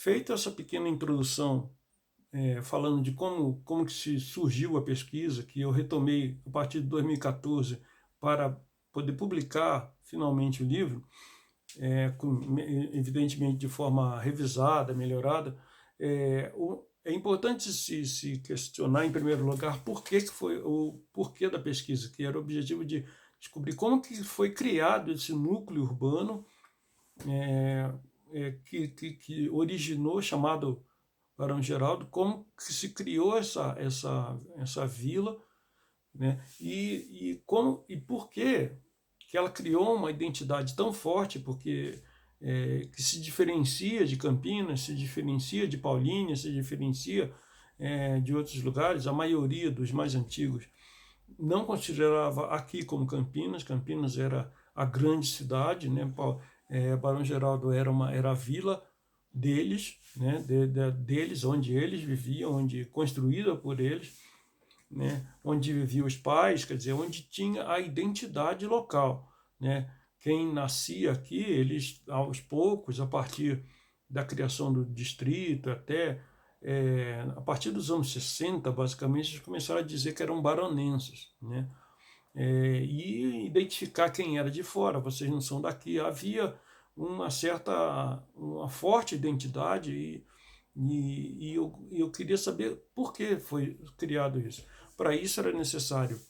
Feita essa pequena introdução, falando de como que se surgiu a pesquisa, que eu retomei a partir de 2014 para poder publicar finalmente o livro, evidentemente de forma revisada, melhorada, é importante se questionar, em primeiro lugar, por que foi o porquê da pesquisa, que era o objetivo de descobrir como que foi criado esse núcleo urbano que originou, chamado Barão Geraldo, como que se criou essa vila, né? E por que ela criou uma identidade tão forte, porque que se diferencia de Campinas, se diferencia de Paulínia, se diferencia de outros lugares. A maioria dos mais antigos não considerava aqui como Campinas. Campinas era a grande cidade, né? Barão Geraldo era a vila deles, né? Deles, onde eles viviam, onde construída por eles, né? Onde viviam os pais, quer dizer, onde tinha a identidade local, né? Quem nascia aqui, eles aos poucos, a partir da criação do distrito, até a partir dos anos 60, basicamente, eles começaram a dizer que eram baronenses, né? E identificar quem era de fora, vocês não são daqui. Havia uma forte identidade e eu queria saber por que foi criado isso. Para isso era necessário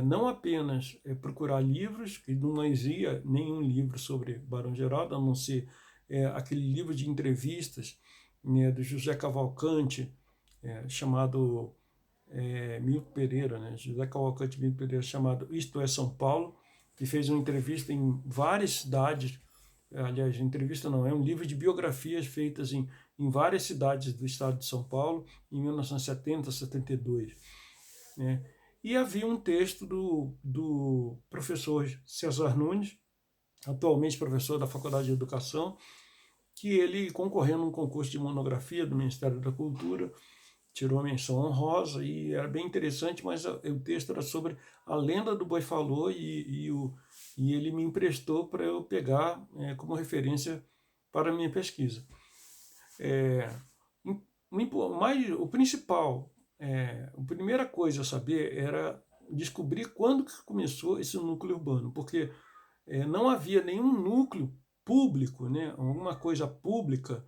não apenas procurar livros, que não existia nenhum livro sobre Barão Geraldo, a não ser aquele livro de entrevistas, né, do José Cavalcante, chamado Milton Pereira, né, José Cavalcante Milton Pereira, chamado Isto é São Paulo, que fez uma entrevista em várias cidades. Aliás, entrevista não, é um livro de biografias feitas em várias cidades do estado de São Paulo, em 1970, 72. Né? E havia um texto do professor César Nunes, atualmente professor da Faculdade de Educação, que ele, concorrendo num concurso de monografia do Ministério da Cultura, tirou a menção honrosa, e era bem interessante, mas o texto era sobre a lenda do Boi Falou, e ele me emprestou para eu pegar como referência para a minha pesquisa. O principal, a primeira coisa a saber era descobrir quando que começou esse núcleo urbano, porque não havia nenhum núcleo público, né, alguma coisa pública,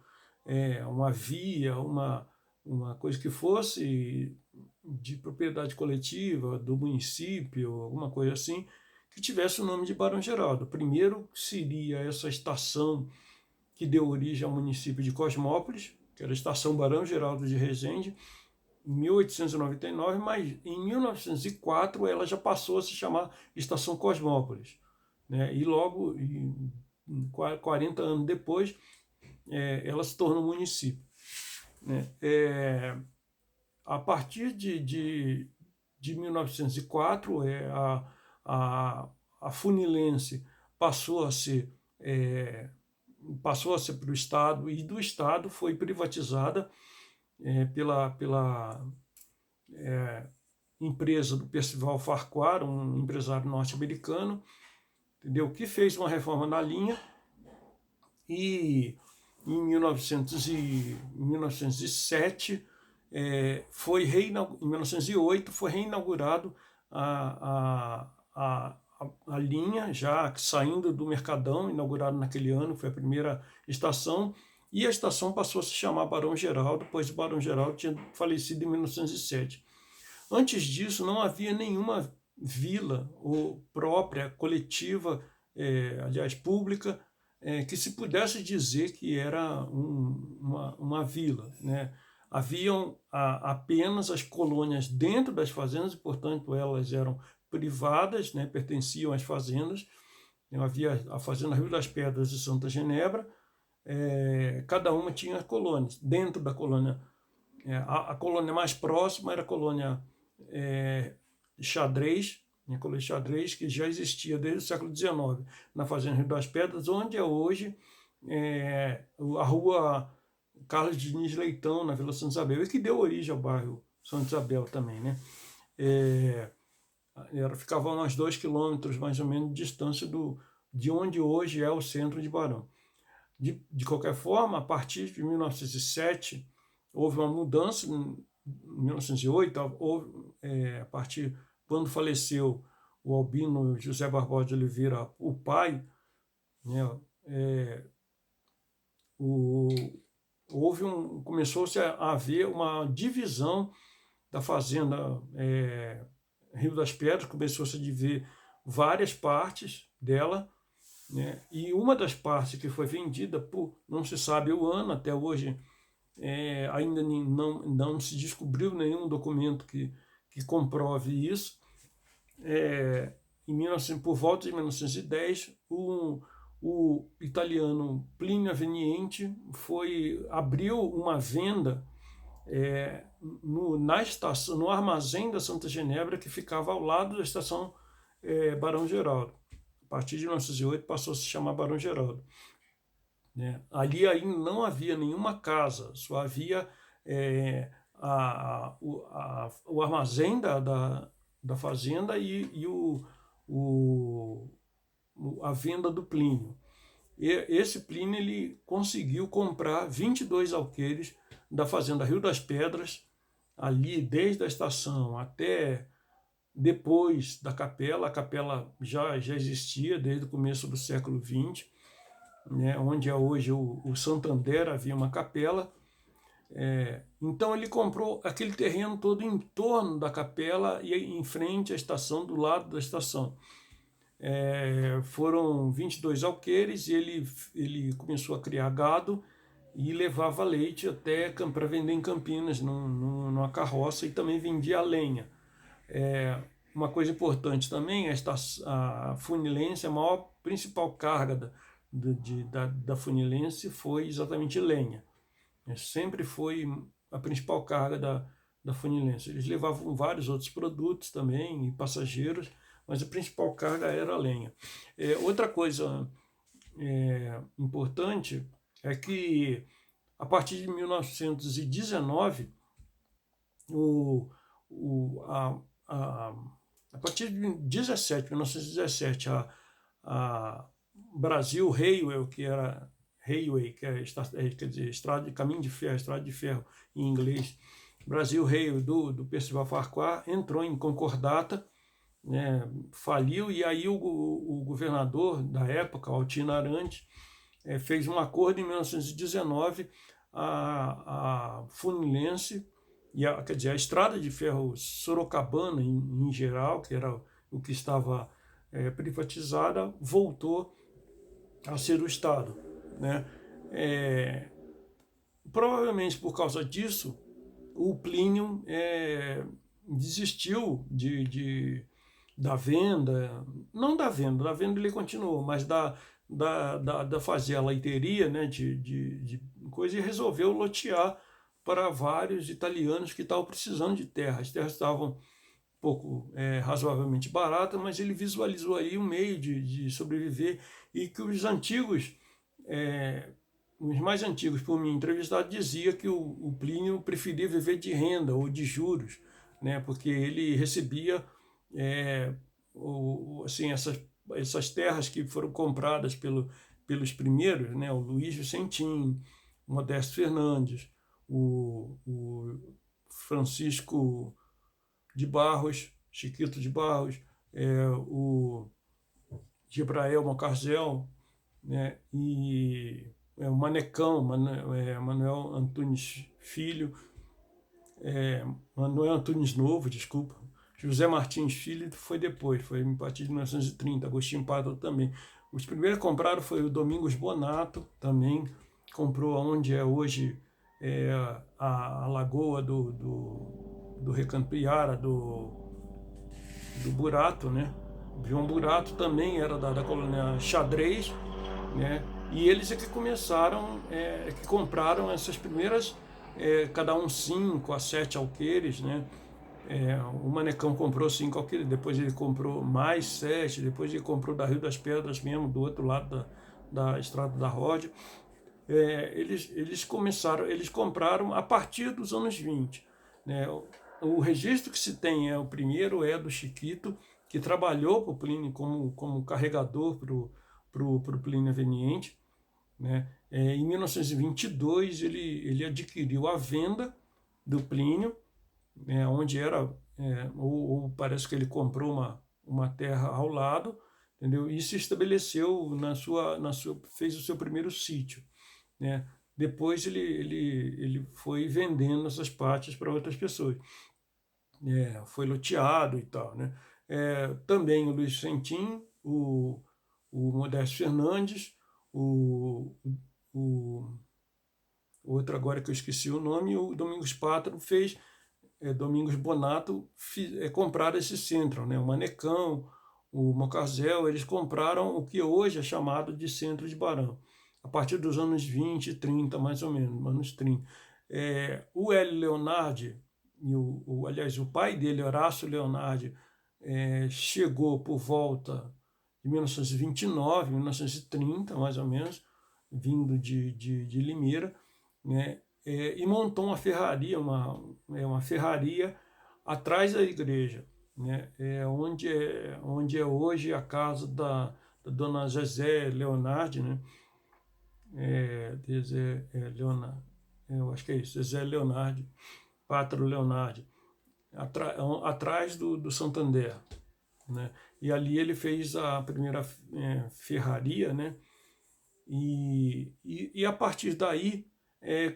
uma via, uma coisa que fosse de propriedade coletiva do município, alguma coisa assim, que tivesse o nome de Barão Geraldo. Primeiro seria essa estação que deu origem ao município de Cosmópolis, que era a Estação Barão Geraldo de Resende, em 1899, mas em 1904 ela já passou a se chamar Estação Cosmópolis, né? E logo, 40 anos depois, ela se tornou município, né? A partir de 1904, a Funilense passou a ser para o Estado, e do Estado foi privatizada pela empresa do Percival Farquhar, um empresário norte-americano, entendeu? Que fez uma reforma na linha, e em 1907 em 1908 foi reinaugurado a linha, já saindo do Mercadão, inaugurado naquele ano, foi a primeira estação, e a estação passou a se chamar Barão Geraldo, pois o Barão Geraldo tinha falecido em 1907. Antes disso, não havia nenhuma vila ou própria, coletiva, aliás, pública, que se pudesse dizer que era uma vila, né? Haviam apenas as colônias dentro das fazendas, e, portanto, elas eram privadas, né? Pertenciam às fazendas. Havia a Fazenda Rio das Pedras e Santa Genebra, cada uma tinha colônias. Dentro da colônia, a colônia mais próxima era a colônia Xadrez, a colônia Xadrez, que já existia desde o século XIX, na Fazenda Rio das Pedras, onde é hoje a rua Carlos Diniz Leitão, na Vila Santa Isabel, e que deu origem ao bairro Santa Isabel também, né? Ficava a uns 2 quilômetros, mais ou menos, de distância de onde hoje é o centro de Barão. De qualquer forma, a partir de 1907, houve uma mudança, em 1908, a partir quando faleceu o Albino José Barbosa de Oliveira, o pai, né, começou-se a haver uma divisão da fazenda Rio das Pedras, começou-se a dividir várias partes dela, né, e uma das partes que foi vendida por, não se sabe o ano, até hoje ainda não se descobriu nenhum documento que comprove isso. Por volta de 1910, o italiano Plínio Aveniente abriu uma venda no armazém da Santa Genebra, que ficava ao lado da estação Barão Geraldo. A partir de 1908 passou a se chamar Barão Geraldo. Ali ainda não havia nenhuma casa, só havia o armazém da fazenda e a venda do Plínio. Esse Plínio ele conseguiu comprar 22 alqueires da fazenda Rio das Pedras, ali desde a estação até depois da capela. A capela já existia desde o começo do século XX, né, onde é hoje o Santander, havia uma capela. Então ele comprou aquele terreno todo em torno da capela e em frente à estação, do lado da estação. Foram 22 alqueires e ele começou a criar gado e levava leite até para vender em Campinas, numa carroça, e também vendia lenha. Uma coisa importante também, a Funilense, a principal carga da Funilense foi exatamente lenha. Sempre foi a principal carga da Funilense. Eles levavam vários outros produtos também, e passageiros, mas a principal carga era a lenha. Outra coisa importante é que, a partir de 1919, a partir de 1917, a Brasil Railway, que era Railway, quer dizer, estrada de caminho de ferro, estrada de ferro em inglês, Brasil Railway do Percival Farquhar, entrou em concordata, né, faliu, e aí o governador da época, Altino Arantes, fez um acordo em 1919, a Funilense, quer dizer, a estrada de ferro sorocabana em geral, que era o que estava privatizada, voltou a ser o Estado, né? Provavelmente por causa disso, o Plínio desistiu da venda, não da venda ele continuou, mas da fazer a leiteria, né, de coisa, e resolveu lotear para vários italianos que estavam precisando de terra. As terras estavam um pouco razoavelmente baratas, mas ele visualizou aí um meio de sobreviver, e que os mais antigos, por mim entrevistado, dizia que o Plínio preferia viver de renda ou de juros, né, porque ele recebia assim, essas terras que foram compradas pelos primeiros, né, o Luiz Vicentim, o Modesto Fernandes, o Francisco de Barros, Chiquito de Barros, o Gibrael Mocarzel, né, e o Manecão, Manuel Antunes Filho, Manuel Antunes Novo, desculpa, José Martins Filho foi depois, foi a partir de 1930, Agostinho Pádua também. Os primeiros que compraram foi o Domingos Bonato, também comprou onde é hoje a lagoa do Recanto Iara, do Burato, né? João Burato também era da colônia Xadrez, né? E eles é que começaram, que compraram essas primeiras, cada um 5 a 7 alqueires, né? O Manecão comprou 5 alqueires, depois ele comprou mais 7, depois ele comprou da Rio das Pedras mesmo, do outro lado da Estrada da Ródia. Eles compraram a partir dos anos 20. Né? O registro que se tem o primeiro do Chiquito, que trabalhou para o Plínio como carregador para o Plínio Aveniente. Né? Em 1922, ele adquiriu a venda do Plínio, onde era, ou parece que ele comprou uma terra ao lado, entendeu? E se estabeleceu fez o seu primeiro sítio, né? Depois ele foi vendendo essas partes para outras pessoas, foi loteado e tal, né? Também o Luiz Centim, o Modesto Fernandes, o, o outro agora que eu esqueci o nome, o Domingos Pátaro fez, Domingos Bonato compraram esse centro, né? O Manecão, o Mocazel, eles compraram o que hoje é chamado de Centro de Barão, a partir dos anos 20 e 30, mais ou menos, anos 30. O Hélio Leonardi, aliás, o pai dele, Horácio Leonardi, chegou por volta de 1929, 1930, mais ou menos, vindo de Limeira, né? E montou uma ferraria, uma ferraria atrás da igreja, né? Onde é hoje a casa da dona Zezé Leonardi, né? Leonardi, eu acho que é isso, Zezé Leonardi, Pátaro Leonardi, atrás do Santander, né? E ali ele fez a primeira ferraria, né? E a partir daí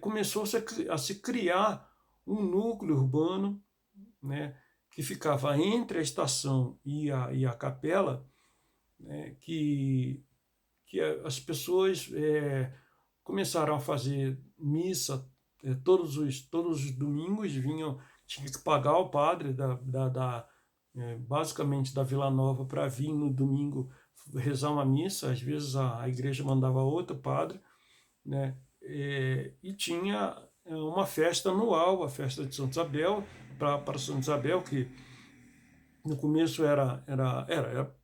começou a se criar um núcleo urbano, né, que ficava entre a estação e a capela, né, que as pessoas começaram a fazer missa todos os domingos, tinha que pagar o padre basicamente da Vila Nova para vir no domingo rezar uma missa. Às vezes a igreja mandava outro padre, né? E tinha uma festa anual, a festa de Santa Isabel, para Santa Isabel, que no começo era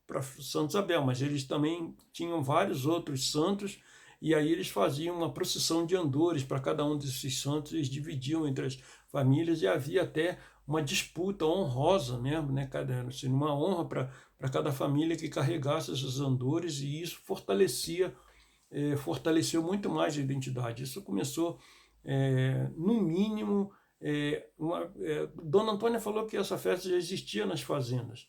para Santa Isabel, mas eles também tinham vários outros santos, e aí eles faziam uma procissão de andores para cada um desses santos, eles dividiam entre as famílias, e havia até uma disputa honrosa mesmo, né? Assim, uma honra para cada família que carregasse esses andores, e isso fortaleceu muito mais a identidade. Isso começou, no mínimo, Dona Antônia falou que essa festa já existia nas fazendas,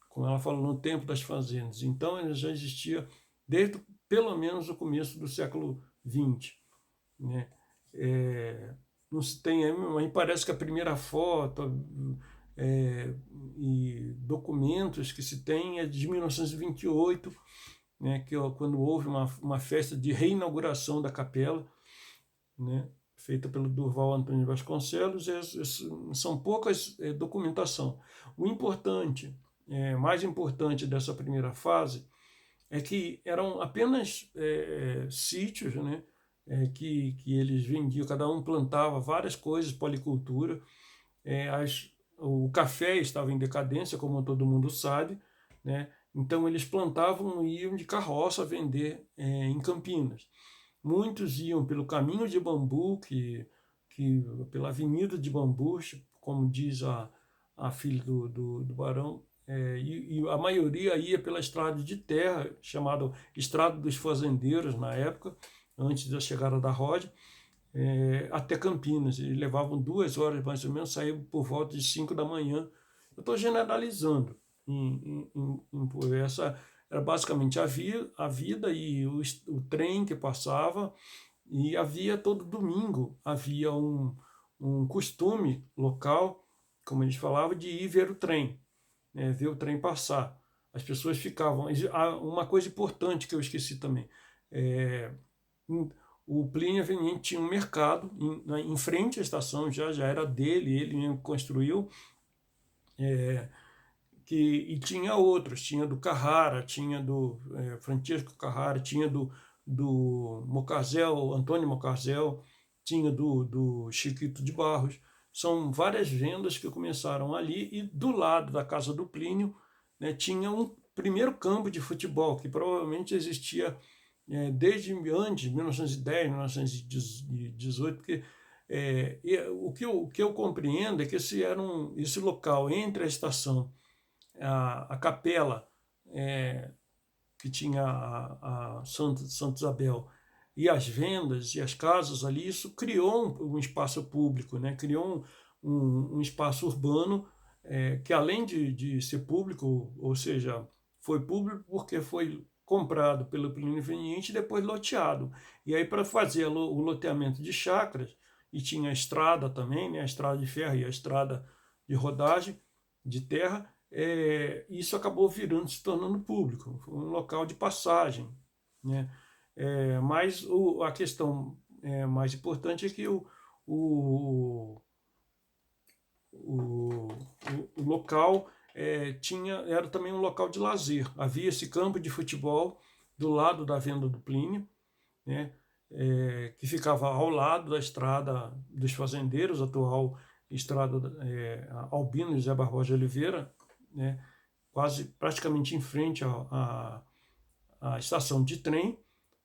como ela falou, no tempo das fazendas. Então, ela já existia desde pelo menos o começo do século XX, né? Não se tem aí, mas parece que a primeira foto e documentos que se tem é de 1928, né, quando houve uma festa de reinauguração da capela, né, feita pelo Durval Antônio Vasconcelos. São poucas documentação. O importante, mais importante dessa primeira fase, é que eram apenas sítios, né, que eles vendiam, cada um plantava várias coisas, policultura. O café estava em decadência, como todo mundo sabe, né? Então eles plantavam e iam de carroça vender em Campinas. Muitos iam pelo caminho de bambu, pela avenida de bambu, como diz a filha do barão, e a maioria ia pela estrada de terra, chamada Estrada dos Fazendeiros na época, antes da chegada da Rod, até Campinas. Eles levavam 2 horas mais ou menos, saíam por volta de 5 da manhã. Eu estou generalizando. Essa era basicamente a vida e o trem que passava, e havia todo domingo, havia um costume local, como eles falavam, de ir ver o trem, né, ver o trem passar. As pessoas ficavam... Uma coisa importante que eu esqueci também, o Plínio Eveniente tinha um mercado em frente à estação, já era dele, ele mesmo construiu, e tinha outros, tinha do Carrara, tinha do Francisco Carrara, tinha do Mocazel, Antônio Mocazel, tinha do Chiquito de Barros. São várias vendas que começaram ali, e do lado da casa do Plínio, né, tinha um primeiro campo de futebol, que provavelmente existia desde antes, 1910, 1918, porque o que eu compreendo é que esse local entre a estação, a capela, que tinha a Santa Isabel, e as vendas e as casas ali, isso criou um espaço público, né? Criou um espaço urbano que além de ser público, ou seja, foi público porque foi comprado pelo plenipotendiente e depois loteado. E aí para fazer o loteamento de chácaras, e tinha a estrada também, né? A estrada de ferro e a estrada de rodagem de terra, isso acabou virando, se tornando público, um local de passagem, né? Mas a questão mais importante é que o, o, o local era também um local de lazer. Havia esse campo de futebol do lado da venda do Plínio, né? Que ficava ao lado da estrada dos fazendeiros, atual estrada Albino José Barbosa de Oliveira, né? Quase praticamente em frente à estação de trem,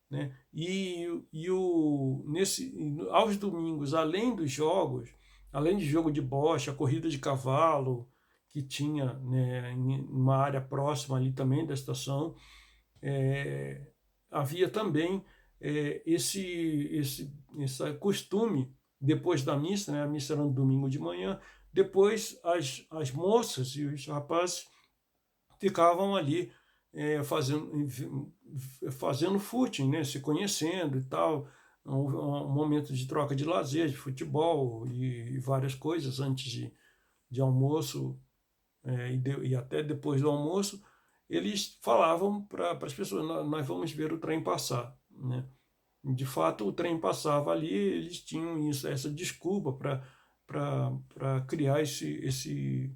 né? Aos domingos, além dos jogos, além de jogo de bocha, corrida de cavalo, que tinha, né, em uma área próxima ali também da estação, havia também esse costume, depois da missa, né, a missa era no domingo de manhã, depois as moças e os rapazes ficavam ali fazendo footing, né, se conhecendo e tal, um momento de troca de lazer, de futebol e várias coisas antes de almoço e até depois do almoço, eles falavam para as pessoas, nós vamos ver o trem passar, né? De fato, o trem passava ali, eles tinham essa desculpa para criar esse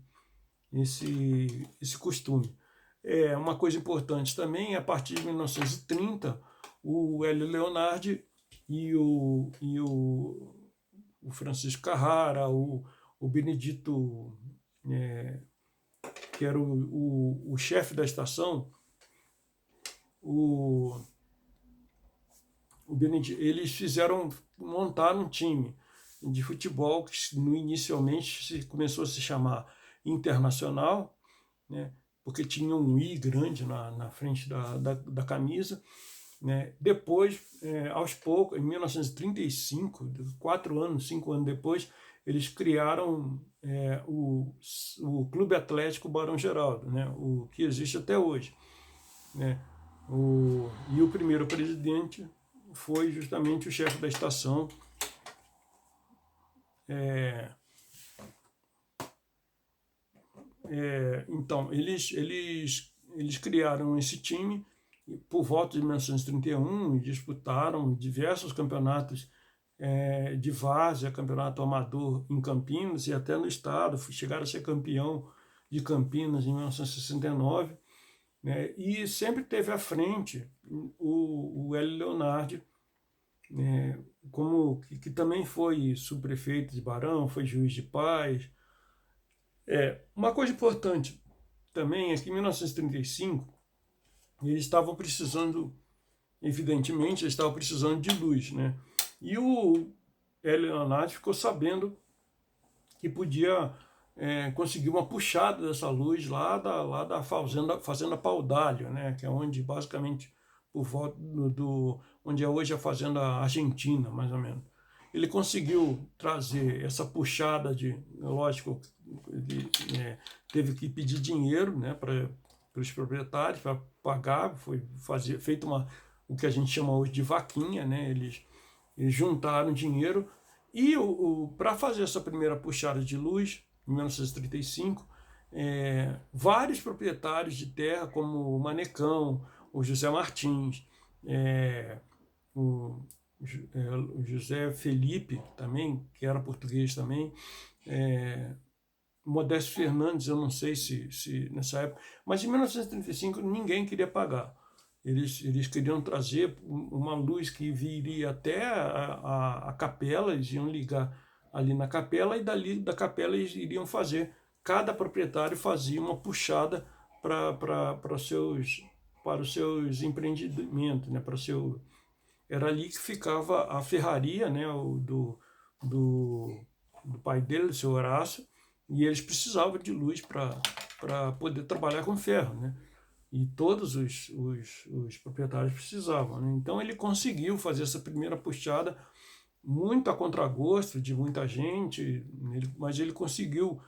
costume. Uma coisa importante também, a partir de 1930, o Hélio Leonardi e o Francisco Carrara, o Benedito, que era o chefe da estação, o Benedito, eles montar um time de futebol que inicialmente começou a se chamar Internacional, né, porque tinha um I grande na frente da camisa, né. Depois, aos poucos, em 1935, 5 anos depois, eles criaram o Clube Atlético Barão Geraldo, né, o que existe até hoje, né. E o primeiro presidente foi justamente o chefe da estação, então, eles criaram esse time por volta de 1931 e disputaram diversos campeonatos de várzea, campeonato amador em Campinas e até no estado, chegaram a ser campeão de Campinas em 1969, né? E sempre teve à frente o Hélio Leonardi, que também foi subprefeito de Barão, foi juiz de paz. Uma coisa importante também é que em 1935 eles estavam precisando, evidentemente, eles estavam precisando de luz, né? E o Hélio Leonardi ficou sabendo que podia conseguir uma puxada dessa luz lá da fazenda Paudalho, né? Que é onde basicamente por volta onde é hoje a fazenda Argentina, mais ou menos. Ele conseguiu trazer essa puxada lógico, ele teve que pedir dinheiro, né, para os proprietários para pagar, foi feito o que a gente chama hoje de vaquinha, né? Eles juntaram dinheiro e para fazer essa primeira puxada de luz, em 1935, vários proprietários de terra, como o Manecão, o José Martins, o José Felipe também, que era português também, Modesto Fernandes, eu não sei se nessa época, mas em 1935 ninguém queria pagar. Eles queriam trazer uma luz que viria até a capela, eles iam ligar ali na capela e dali da capela eles iriam fazer, cada proprietário fazia uma puxada para os seus empreendimentos, né, era ali que ficava a ferraria, né, do pai dele, do seu Horácio, e eles precisavam de luz para poder trabalhar com ferro, né? e todos os proprietários precisavam, né? Então ele conseguiu fazer essa primeira puxada muito a contragosto de muita gente, mas ele conseguiu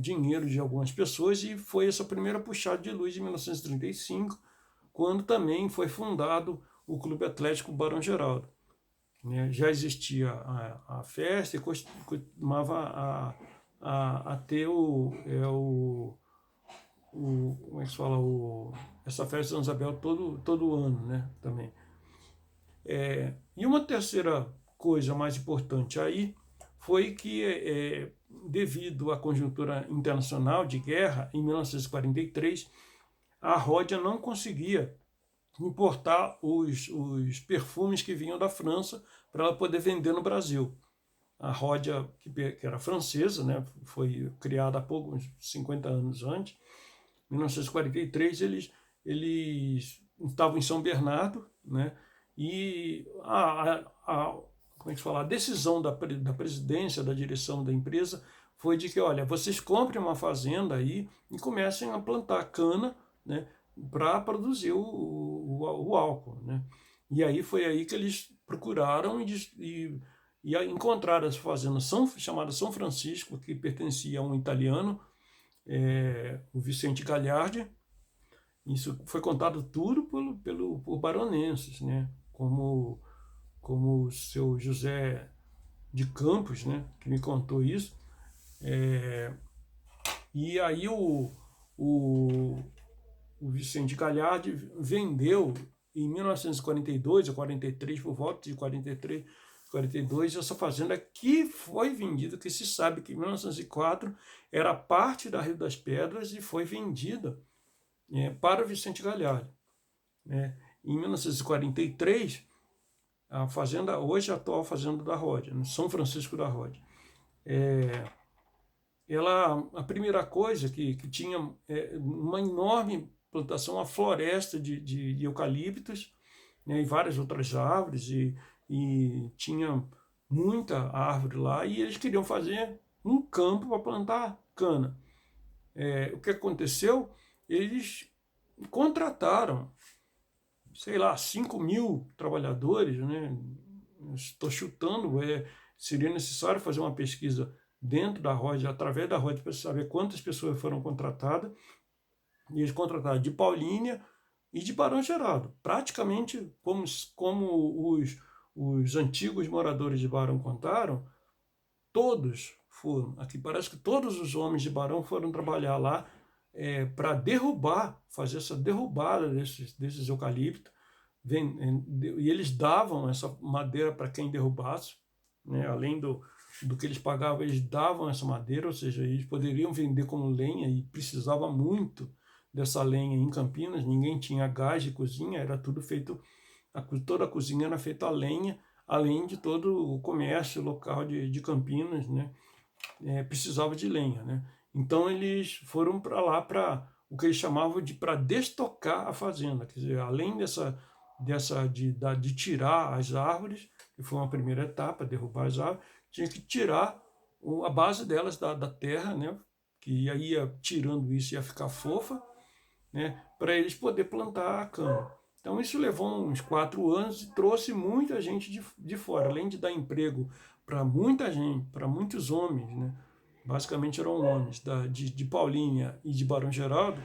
dinheiro de algumas pessoas e foi essa primeira puxada de luz em 1935, quando também foi fundado o Clube Atlético Barão Geraldo, né? Já existia a festa e costumava a ter como é que se fala, essa festa de São Isabel todo ano, né, também. E uma terceira coisa mais importante aí foi que, devido à conjuntura internacional de guerra, em 1943, a Ródia não conseguia importar os perfumes que vinham da França para ela poder vender no Brasil. A Ródia, que era francesa, né, foi criada há pouco, uns 50 anos antes, em 1943, eles estavam em São Bernardo, né, e como é que se fala? A decisão da presidência, da direção da empresa, foi de que, olha, vocês comprem uma fazenda aí e comecem a plantar cana, né, para produzir o álcool, né? E aí foi aí que eles procuraram e encontraram essa fazenda chamada São Francisco, que pertencia a um italiano, o Vicente Gagliardi. Isso foi contado tudo por baronenses, né? Como o seu José de Campos, né? Que me contou isso. E aí o Vicente Gagliardi vendeu em 1942 ou 43, por volta de 43, 42, essa fazenda que foi vendida, que se sabe que em 1904 era parte da Rio das Pedras e foi vendida para o Vicente Gagliardi. Em 1943, a fazenda, hoje a atual fazenda da Ródia, no São Francisco da Ródia, a primeira coisa que tinha uma enorme plantação, uma floresta de eucaliptos, né, e várias outras árvores, e tinha muita árvore lá, e eles queriam fazer um campo para plantar cana. O que aconteceu? Eles contrataram, sei lá, 5.000 trabalhadores, né? Estou chutando, seria necessário fazer uma pesquisa dentro da Ródia, através da Ródia, para saber quantas pessoas foram contratadas. E eles contrataram de Paulínia e de Barão Geraldo. Praticamente, como os antigos moradores de Barão contaram, todos foram. Aqui parece que todos os homens de Barão foram trabalhar lá para fazer essa derrubada desses eucaliptos. E eles davam essa madeira para quem derrubasse, né? Além do que eles pagavam, eles davam essa madeira, ou seja, eles poderiam vender como lenha, e precisava muito dessa lenha em Campinas. Ninguém tinha gás de cozinha, era tudo feito, toda a cozinha era feita a lenha, além de todo o comércio local de Campinas, né? Precisava de lenha, né? Então eles foram para lá para o que eles chamavam para destocar a fazenda, quer dizer, além de tirar as árvores, que foi uma primeira etapa, derrubar as árvores, tinha que tirar a base delas da terra, né? Que aí ia tirando isso, ia ficar fofa, né? Para eles poder plantar a cana. Então isso levou uns 4 anos e trouxe muita gente de fora, além de dar emprego para muita gente, para muitos homens, né? Basicamente eram homens de Paulínia e de Barão Geraldo.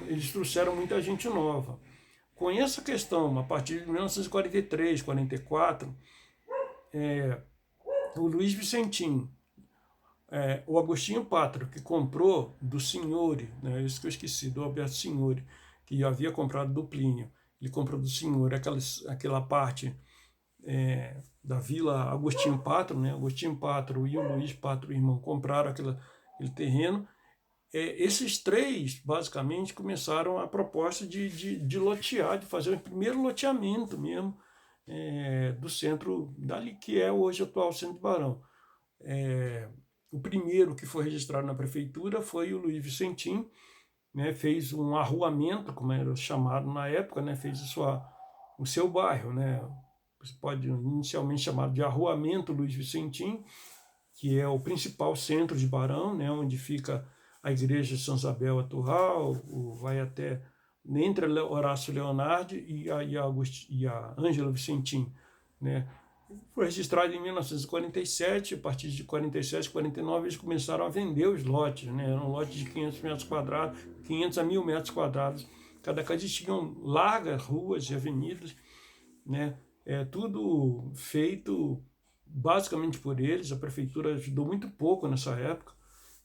Eles trouxeram muita gente nova. Com essa questão, a partir de 1943, 44, o Luiz Vicentim, o Agostinho Pátrio, que comprou do Signore, né, isso que eu esqueci, do Alberto Signore, que havia comprado do Plínio, ele comprou do Signore aquela parte da Vila Agostinho Pátrio, né? Agostinho Pátrio e o Luiz Pátrio, irmão, compraram aquele terreno. Esses três, basicamente, começaram a proposta de lotear, de fazer o primeiro loteamento mesmo do centro, dali que é hoje o atual centro de Barão. O primeiro que foi registrado na prefeitura foi o Luiz Vicentim, né? Fez um arruamento, como era chamado na época, né? Fez o seu bairro, né? Você pode inicialmente chamar de Arruamento Luiz Vicentim, que é o principal centro de Barão, né? Onde fica a igreja de São Isabel atual, vai até entre Horácio Leonardi e a Ângela Vicentim, né? Foi registrado em 1947, a partir de 47, 49, eles começaram a vender os lotes, né? Eram lotes de 500 metros quadrados, 500 a 1.000 metros quadrados. Cada casa tinham largas ruas e avenidas, né? Tudo feito basicamente por eles. A prefeitura ajudou muito pouco nessa época,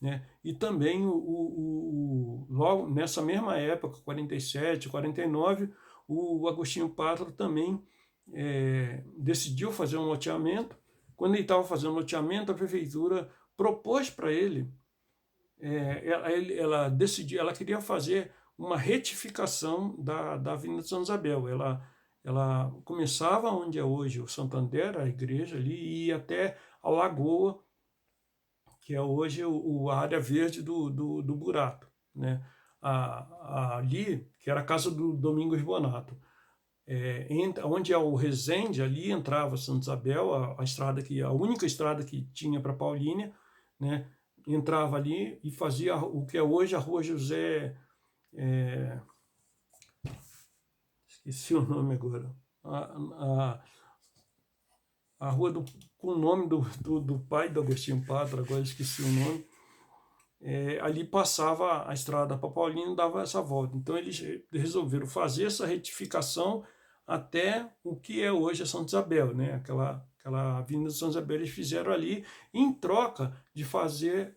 né? E também, logo nessa mesma época, 47, 49, o Agostinho Pátaro também decidiu fazer um loteamento. Quando ele estava fazendo loteamento, a prefeitura propôs para ele, ela decidiu, ela queria fazer uma retificação da Avenida Santa Isabel. Ela começava onde é hoje o Santander, a igreja ali, e ia até a Lagoa, que é hoje a área verde do Burato, né? Ali, que era a casa do Domingos Bonato. Onde é o Resende, ali entrava Santa Isabel, a única estrada que tinha para Paulínia, né? Entrava ali e fazia o que é hoje a Rua José... esqueci o nome agora. A rua com o nome do pai do Agostinho Pátaro, agora esqueci o nome. Ali passava a estrada para Paulínia e dava essa volta. Então eles resolveram fazer essa retificação até o que é hoje a Santa Isabel, né? Aquela Avenida Santa Isabel eles fizeram ali em troca de fazer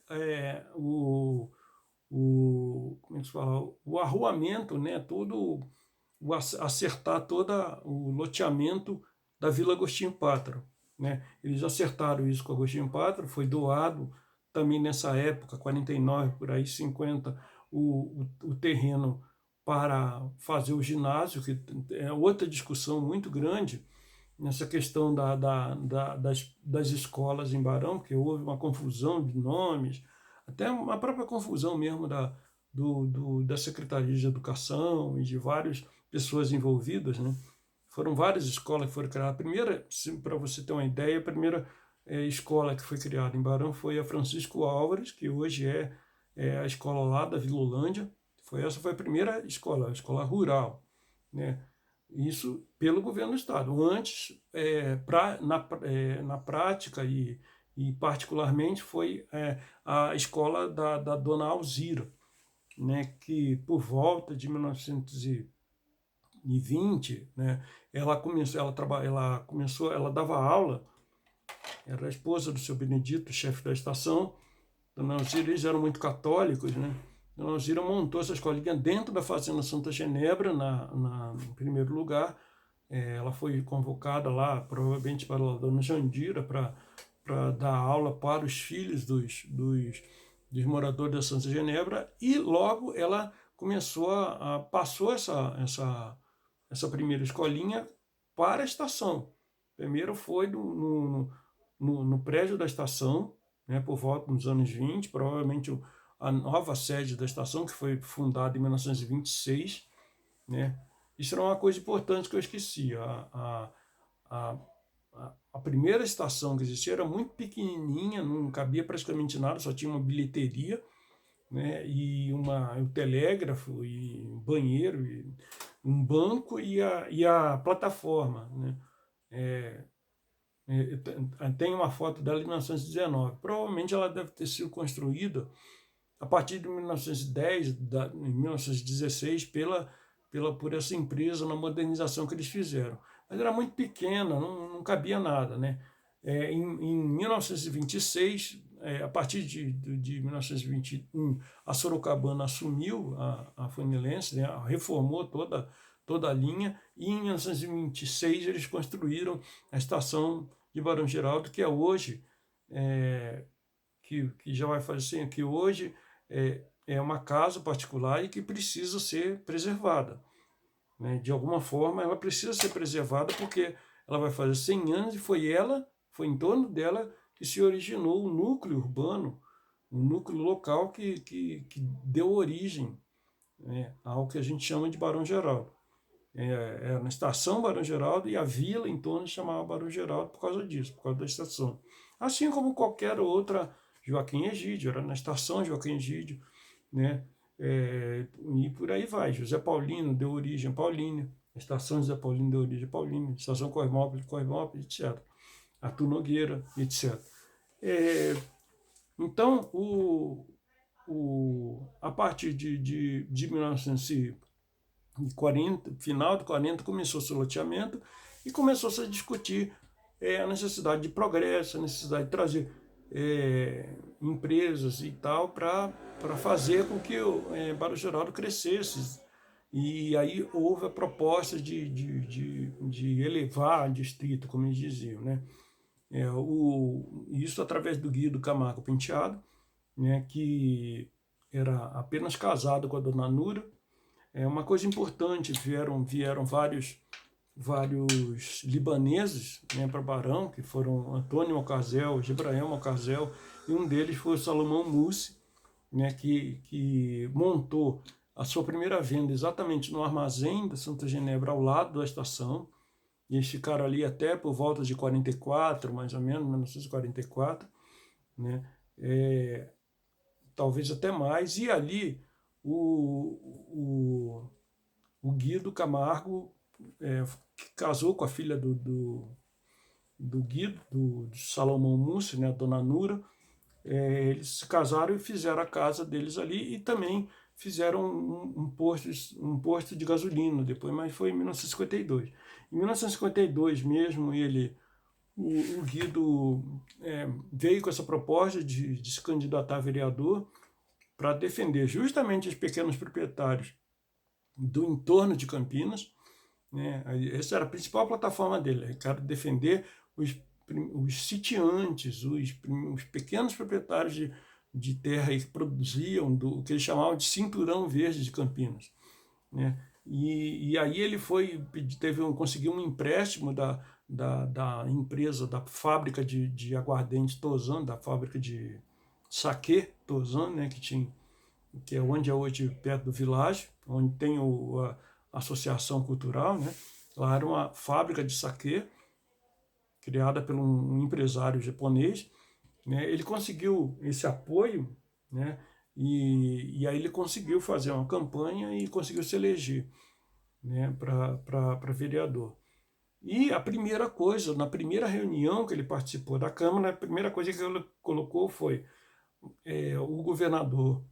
como é que se fala? O arruamento, né? Acertar todo o loteamento da Vila Agostinho Pátaro, né? Eles acertaram isso com o Agostinho Pátaro, foi doado também nessa época, 49, por aí, 50, o terreno para fazer o ginásio, que é outra discussão muito grande nessa questão das escolas em Barão, porque houve uma confusão de nomes, até uma própria confusão mesmo da Secretaria de Educação e de várias pessoas envolvidas, né? Foram várias escolas que foram criadas. A primeira, para você ter uma ideia, a primeira escola que foi criada em Barão foi a Francisco Álvares, que hoje é a escola lá da Vila Holândia. Essa foi a primeira escola, a escola rural, né? Isso pelo governo do estado. Antes, na prática e particularmente, foi a escola da dona Alzira, né? Que por volta de 1920, né? Ela dava aula, era a esposa do seu Benedito, chefe da estação. Dona Alzira, eles eram muito católicos, né? Dona Alzira montou essa escolinha dentro da Fazenda Santa Genebra, em primeiro lugar. Ela foi convocada lá, provavelmente para a Dona Jandira, para dar aula para os filhos dos moradores da Santa Genebra, e logo ela começou passou essa primeira escolinha para a estação. Primeiro foi no prédio da estação, né, por volta dos anos 20, provavelmente a nova sede da estação, que foi fundada em 1926, né? Isso era uma coisa importante que eu esqueci. A primeira estação que existia era muito pequenininha, não cabia praticamente nada, só tinha uma bilheteria, né, e um telégrafo, e um banheiro, e um banco e a plataforma, né? Tem uma foto dela de 1919. Provavelmente ela deve ter sido construída a partir de 1910, em 1916, por essa empresa, na modernização que eles fizeram. Mas era muito pequena, não cabia nada, né? Em 1926, a partir de 1921, a Sorocabana assumiu a Funilense, né? Reformou toda a linha, e em 1926 eles construíram a estação de Barão Geraldo, que é hoje, que já vai fazer assim, que hoje é uma casa particular e que precisa ser preservada, né? De alguma forma ela precisa ser preservada, porque ela vai fazer 100 anos, e foi em torno dela que se originou o núcleo urbano, o núcleo local que deu origem, né, ao que a gente chama de Barão Geraldo. Na estação Barão Geraldo, e a vila em torno chamava Barão Geraldo por causa disso, por causa da estação. Assim como qualquer outra, Joaquim Egídio, era na estação Joaquim Egídio. né? E por aí vai. José Paulino deu origem a Paulínia, a estação José Paulino deu origem a Paulínia, a estação Cosmópolis, Cosmópolis, etc. Arthur Nogueira, etc. Então, a partir de 1940, final de 40, começou-se o loteamento e começou-se a discutir a necessidade de progresso, a necessidade de trazer empresas e tal para fazer com que o Barão Geraldo crescesse. E aí houve a proposta de elevar o distrito, como eles diziam, né? Isso através do Guido Camargo Penteado, né, que era apenas casado com a dona Nura. Uma coisa importante, vieram vários libaneses, né, para Barão, que foram Antônio Alcazel, Gibrael Alcazel, e um deles foi o Salomão Mussi, né, que montou a sua primeira venda exatamente no armazém da Santa Genebra, ao lado da estação, e eles ficaram ali até por volta de 44, mais ou menos, 1944, né, talvez até mais, e ali o Guido Camargo que casou com a filha do Guido, do Salomão Mussi, né, a dona Nura. Eles se casaram e fizeram a casa deles ali e também fizeram um posto de gasolina depois, mas foi em 1952. Em 1952 mesmo, o Guido veio com essa proposta de se candidatar a vereador para defender justamente os pequenos proprietários do entorno de Campinas, né? Essa era a principal plataforma dele. Eu quero defender os sitiantes, os pequenos proprietários de terra que produziam o que eles chamavam de cinturão verde de Campinas, né? E aí ele conseguiu um empréstimo da empresa, da fábrica de aguardente Tozan, da fábrica de saquê Tozan, né, que é onde é hoje perto do Világio, onde tem a Associação Cultural, né? Lá era uma fábrica de saquê, criada por um empresário japonês, né? Ele conseguiu esse apoio, né? E aí ele conseguiu fazer uma campanha e conseguiu se eleger, né, para vereador. E a primeira coisa, na primeira reunião que ele participou da Câmara, a primeira coisa que ele colocou foi o governador,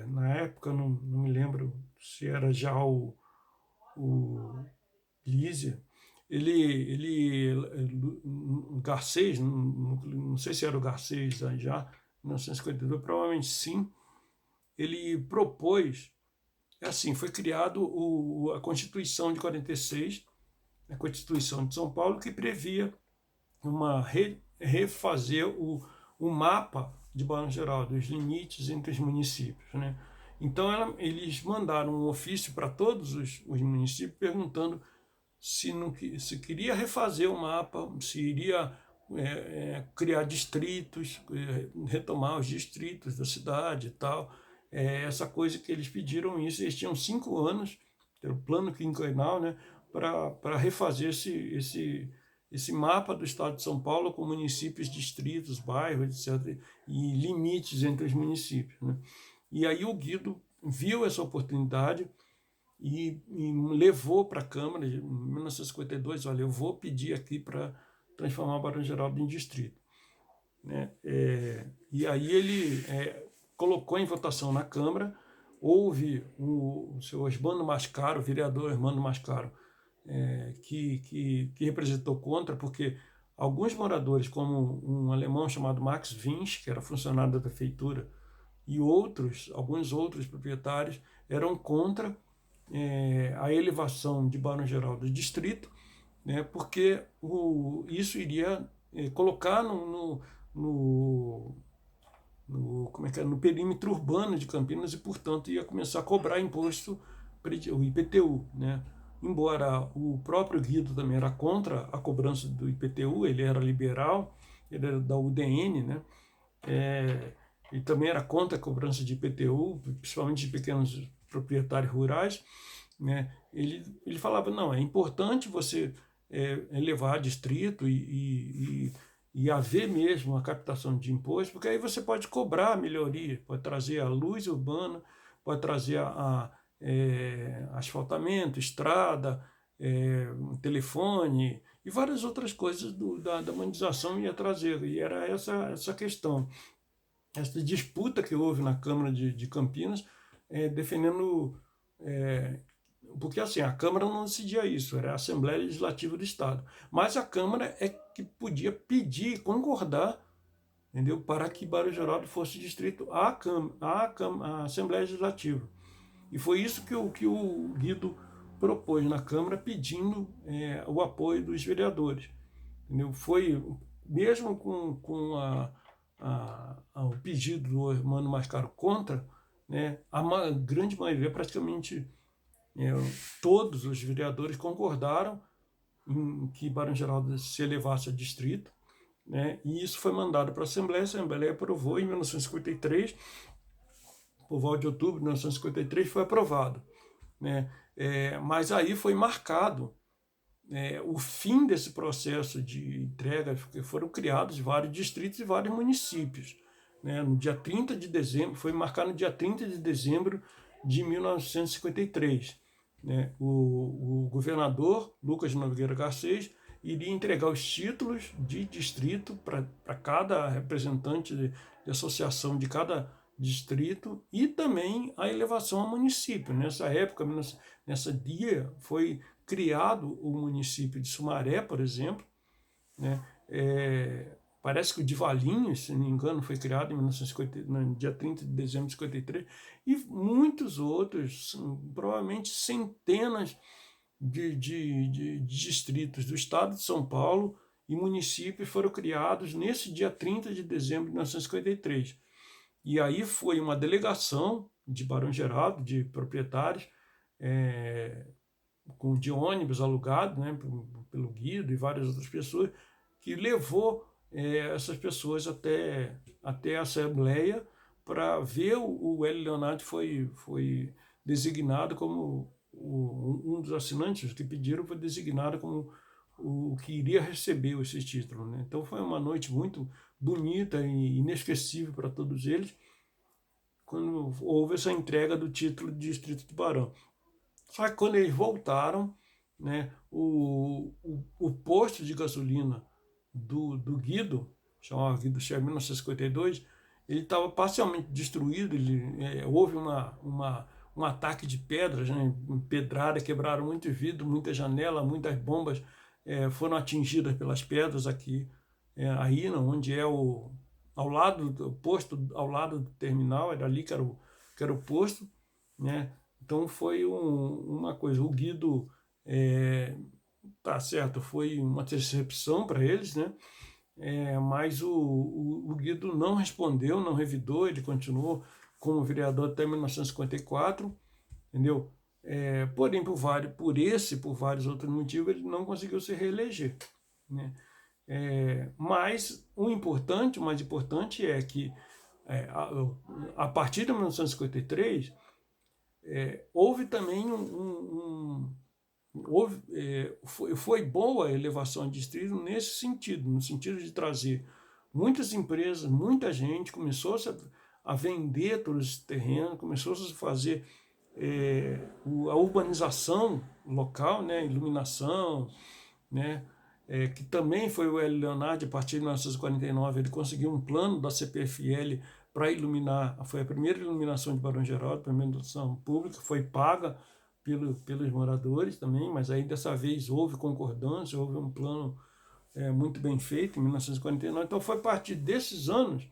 na época, não me lembro se era já o Lísia, Garcês, não sei se era o Garcês já, 1952, provavelmente sim, ele propôs, foi criado a Constituição de 46, a Constituição de São Paulo, que previa refazer o mapa de Barão Geraldo, os limites entre os municípios, né? Então eles mandaram um ofício para todos os municípios perguntando se queria refazer o mapa, se iria criar distritos, retomar os distritos da cidade e tal. Essa coisa que eles pediram isso, eles tinham 5 anos, era o plano quinquenal, né, para refazer esse mapa do estado de São Paulo com municípios, distritos, bairros, etc., e limites entre os municípios, né? E aí o Guido viu essa oportunidade e levou para a Câmara, em 1952, olha, eu vou pedir aqui para transformar o Barão Geraldo em distrito, né? E aí ele colocou em votação na Câmara, houve o seu Osmando Mascaro, o vereador Osmando Mascaro, que representou contra, porque alguns moradores, como um alemão chamado Max Winch, que era funcionário da prefeitura, e alguns outros proprietários eram contra a elevação de Barão Geraldo do distrito, né, porque isso iria colocar no perímetro urbano de Campinas e, portanto, ia começar a cobrar imposto, o IPTU, né? Embora o próprio Guido também era contra a cobrança do IPTU, ele era liberal, ele era da UDN, né? Ele também era contra a cobrança de IPTU, principalmente de pequenos proprietários rurais, né? Ele falava, não, é importante você elevar distrito e e haver mesmo a captação de imposto, porque aí você pode cobrar a melhoria, pode trazer a luz urbana, pode trazer asfaltamento, estrada, telefone e várias outras coisas da monetização ia trazer. E era essa questão, essa disputa que houve na Câmara de Campinas, defendendo. Porque assim, a Câmara não decidia isso, era a Assembleia Legislativa do Estado. Mas a Câmara é que podia pedir, concordar, entendeu? Para que Barão Geraldo fosse distrito à Assembleia Legislativa. E foi isso que o Guido propôs na Câmara, pedindo o apoio dos vereadores. Entendeu? Foi, mesmo com o pedido do Hermano Mascaro contra, né, a grande maioria, praticamente todos os vereadores concordaram em que Barão Geraldo se elevasse a distrito, né, e isso foi mandado para a Assembleia aprovou em 1953, por volta de outubro de 1953 foi aprovado. Né, mas aí foi marcado o fim desse processo de entrega, porque foram criados vários distritos e vários municípios. Né, no dia 30 de dezembro, foi marcado no dia 30 de dezembro de 1953. Né, o governador Lucas Nogueira Garcês iria entregar os títulos de distrito para cada representante de associação de cada distrito e também a elevação ao município. Nessa época, nessa dia, foi criado o município de Sumaré, por exemplo. Né? Parece que o de Valinhos, se não me engano, foi criado em 1950, no dia 30 de dezembro de 53, e muitos outros, provavelmente centenas de distritos do estado de São Paulo e municípios foram criados nesse dia 30 de dezembro de 1953. E aí foi uma delegação de Barão Geraldo, de proprietários, de ônibus alugado, né, pelo Guido e várias outras pessoas, que levou essas pessoas até a Assembleia para ver o Hélio Leonardo foi designado como um dos assinantes que pediram, foi designado como o que iria receber esse título. Né? Então foi uma noite muito bonita e inesquecível para todos eles, quando houve essa entrega do título de Distrito de Barão. Só que quando eles voltaram, né, o posto de gasolina do Guido, chamado Guido Che, em 1952, ele estava parcialmente destruído, houve um ataque de pedras, né, pedrada, quebraram muito vidro, muita janela, muitas bombas foram atingidas pelas pedras aqui, aí onde ao lado do posto, ao lado do terminal, era ali que era o posto, né? Então foi uma coisa, o Guido, tá certo, foi uma decepção para eles, né? Mas o Guido não respondeu, não revidou, ele continuou como vereador até 1954, entendeu? Porém, por vários outros motivos, ele não conseguiu se reeleger, né? Mas o mais importante é que a partir de 1953 houve também foi boa a elevação de distrito nesse sentido, no sentido de trazer muitas empresas, muita gente começou a vender todos os terrenos, começou a fazer a urbanização local, né, iluminação, né, que também foi o Hélio Leonardo, a partir de 1949, ele conseguiu um plano da CPFL para iluminar, foi a primeira iluminação de Barão Geraldo, a primeira iluminação pública, foi paga pelos moradores também, mas aí dessa vez houve concordância, houve um plano muito bem feito em 1949, então foi a partir desses anos,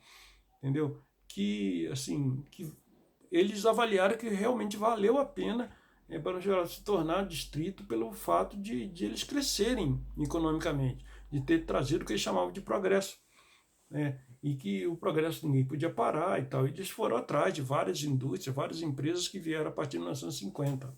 entendeu, que eles avaliaram que realmente valeu a pena Barão Geraldo se tornar distrito pelo fato de eles crescerem economicamente, de ter trazido o que eles chamavam de progresso, né? E que o progresso ninguém podia parar e tal, e eles foram atrás de várias indústrias, várias empresas que vieram a partir de 1950.